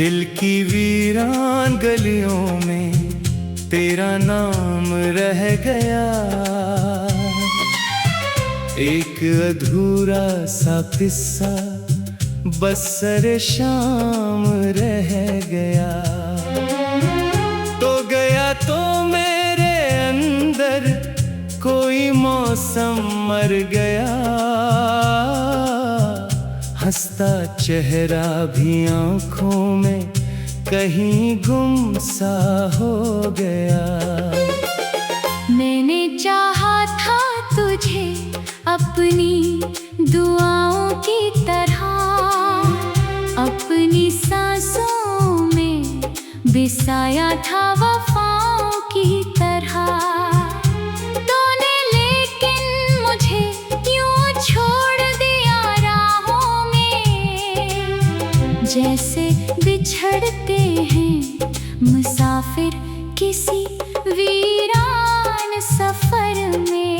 दिल की वीरान गलियों में तेरा नाम रह गया। एक अधूरा सा किस्सा बस सरे शाम रह गया। तो गया तो मेरे अंदर कोई मौसम मर गया। हंसता चेहरा भी आँखों में कहीं गुम सा हो गया। मैंने चाहा था तुझे अपनी दुआओं की तरह, अपनी सांसों में बिसाया था वफाओं की तरह। तूने लेकिन मुझे यूं छोड़ दिया राहों में, जैसे बिछड़ते हैं मुसाफिर किसी वीरान सफर में।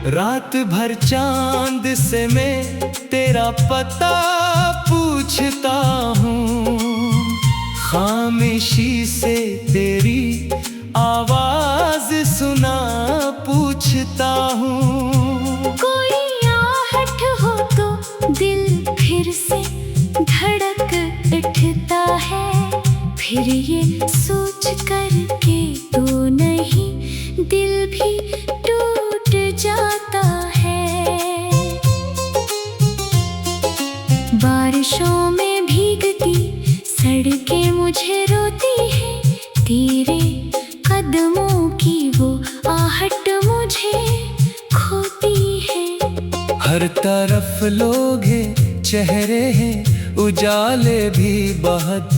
रात भर चांद से मैं तेरा पता पूछता हूँ, खामोशी से तेरी आवाज सुना पूछता हूँ। कोई आहट हो तो दिल फिर से धड़क उठता है, फिर ये सोच कर के तो नहीं दिल भी टूट जाता है। बारिशों में भीगती सड़कें मुझे रोती है, तेरे कदमों की वो आहट मुझे खोती है। हर तरफ लोग हैं, चेहरे हैं, उजाले भी बहुत,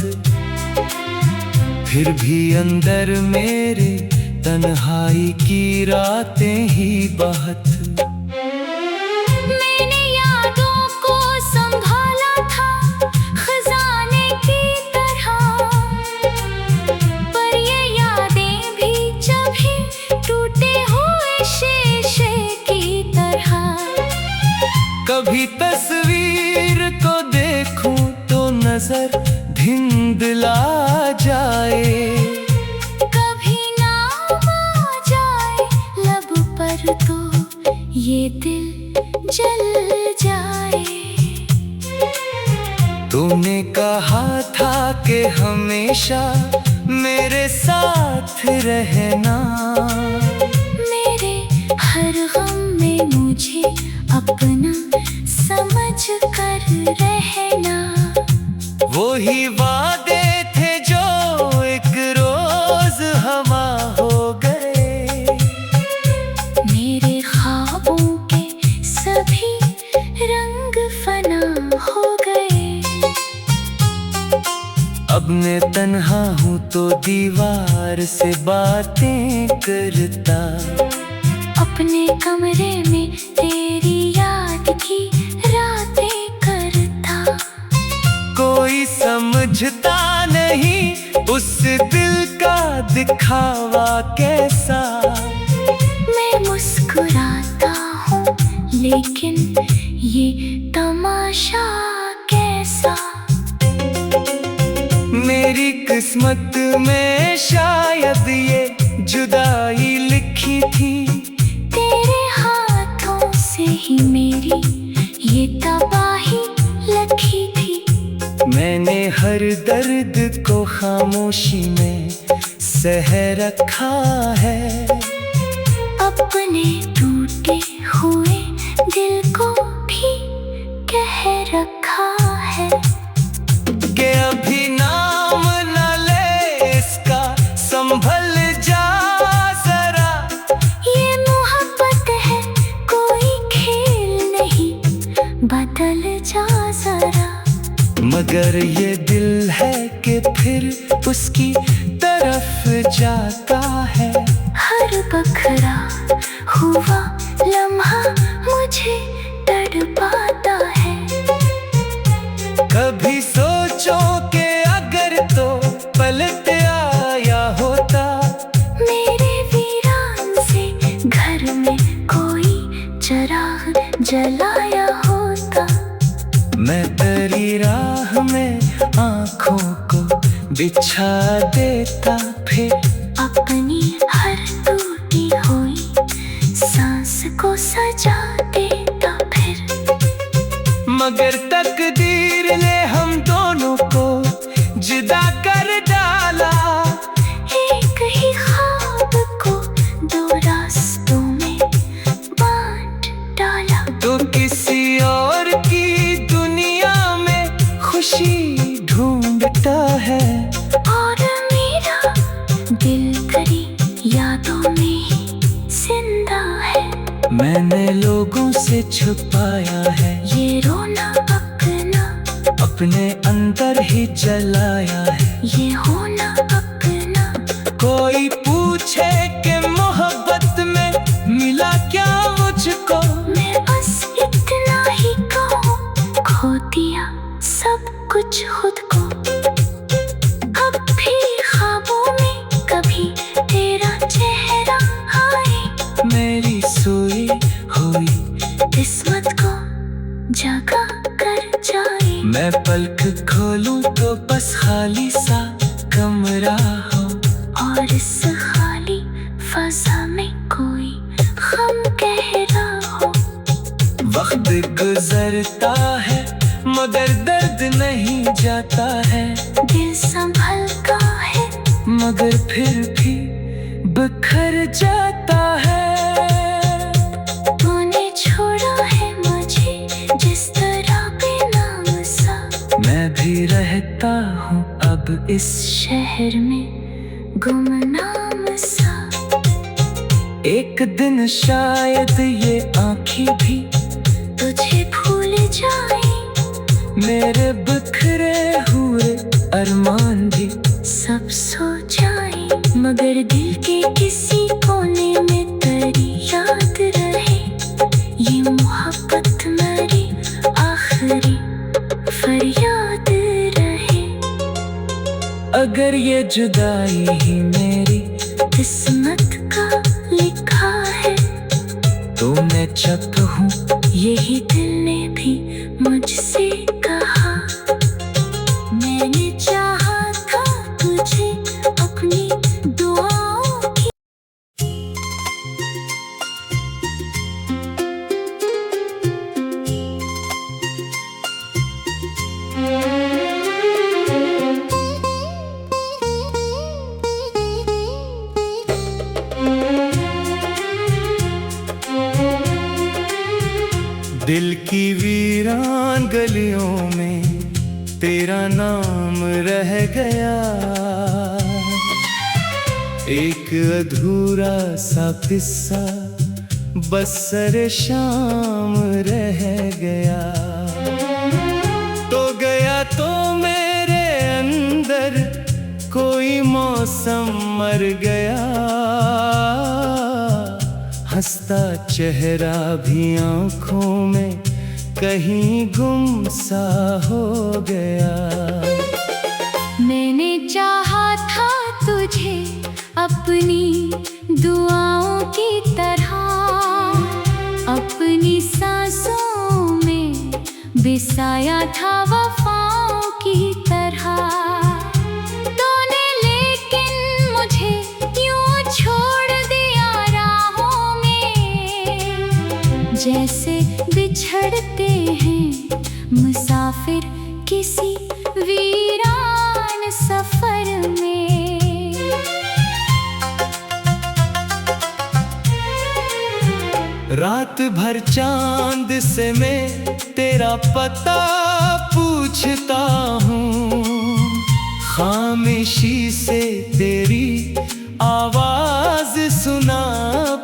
फिर भी अंदर मेरे तन्हाई की रातें ही बहुत। मैंने यादों को संभाला था खजाने की तरह, पर ये यादें भी जभी टूटे हुए शीशे की तरह। कभी तस्वीर को देखूं तो नजर धिंधला जाए, कभी नाम आ जाए लब पर तो ये दिल जल जाए। तूने कहा था कि हमेशा मेरे साथ रहना, मेरे हर गम में मुझे अपना समझ कर रहना। वो ही वादे थे जो एक रोज हवा हो गए। मेरे ख्वाबों के सभी रंग फना हो गए। अब मैं तन्हा हूँ तो दीवार से बातें करता, अपने कमरे में तेरी याद की रातें करता। कोई समझता नहीं उस दिल का दिखावा कैसा। मैं मुस्कुराता हूँ लेकिन ये तमाशा कैसा। मेरी किस्मत में शायद ये जुदाई लिखी थी, तेरे हाथों से ही मेरी ये तबाही लिखी थी। मैंने हर दर्द को खामोशी में सह रखा है, अपने टूटे हुए दिल को भी कह रखा है। कि अभी नाम न ले इसका, संभल जा जरा। ये मोहब्बत है कोई खेल नहीं, बदल जा जरा। मगर ये दिल है कि फिर उसकी तरफ जाता है। हर बखरा हुआ लम्हा मुझे तड़पाता है। कभी सोचो कि अगर तो पलट आया होता, मेरे वीरान से घर में कोई चिराग जलाया बिछा देता फिर अपनी हर टूटी हुई सांस को सजा देता फिर। मगर तकदीर ने हम दोनों को जुदा कर डाला। एक ही ख्वाब को दो रास्तों में बांट डाला। तो किसी और की दुनिया में खुशी ढूंढता है, और मेरा दिल तेरी यादों में ही जिंदा है। मैंने लोगों से छुपाया है, ये रोना अपना अपने अंदर ही जलाया है। ये होना अपना। कोई पूछे कि मोहब्बत में मिला क्या मुझको, मैं बस इतना ही कहूँ, खो दिया सब कुछ खुद को। अब भी ख्वाबों में कभी तेरा चेहरा आए, मेरी सोई हुई किस्मत को जगा कर जाए। मैं पलक खोलूं तो बस खाली सा कमरा हो, और इस खाली फजा में कोई गम कह रहा हो। वक्त गुजरता है मगर दर्द नहीं जाता है। दिल संभलता है मगर फिर भी बिखर जाता है। तूने छोड़ा है मुझे जिस तरह बेनाम सा, मैं भी रहता हूँ अब इस शहर में गुमनाम सा। एक दिन शायद ये आँखें भी तुझे भूल जाए, मेरे बिखरे हुए अरमान भी सब सो जाए। मगर दिल के किसी कोने में तेरी याद रहे। ये मोहब्बत मेरी आखिरी फरियाद रहे। अगर ये जुदाई ही मेरी किस्मत का लिखा है, तो मैं चुप हूँ। यही दिल ने भी मुझसे कहा। मैंने चाहा था तुझे अपनी दुआओं की। दिल की वीरान गलियों में तेरा नाम रह गया। एक अधूरा सा किस्सा बस सरे शाम रह गया। तो गया तो मेरे अंदर कोई मौसम मर गया। हंसता चेहरा भी आँखों में कहीं गुम सा हो गया। मैंने चाहा था तुझे अपनी दुआओं की तरह, अपनी सांसों में बिसाया था वफाओं की तरह। तूने लेकिन मुझे यूं छोड़ दिया राहों में, जैसे बिछड़ते हैं मुसाफिर किसी वीरान सफर में। रात भर चांद से मैं तेरा पता पूछता हूँ, खामोशी से तेरी आवाज सुना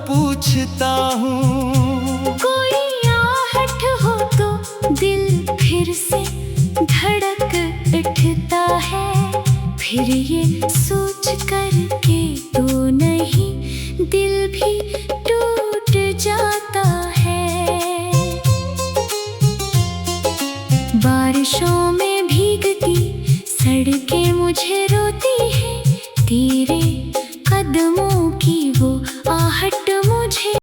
पूछता हूँ। कोई आहट हो तो दिल फिर से धड़क उठता है, फिर ये सोच कर के तो नहीं दिल भी टूट जाता है। बारिशों में भीगती सड़कें मुझे रोती है, तेरे कदमों की वो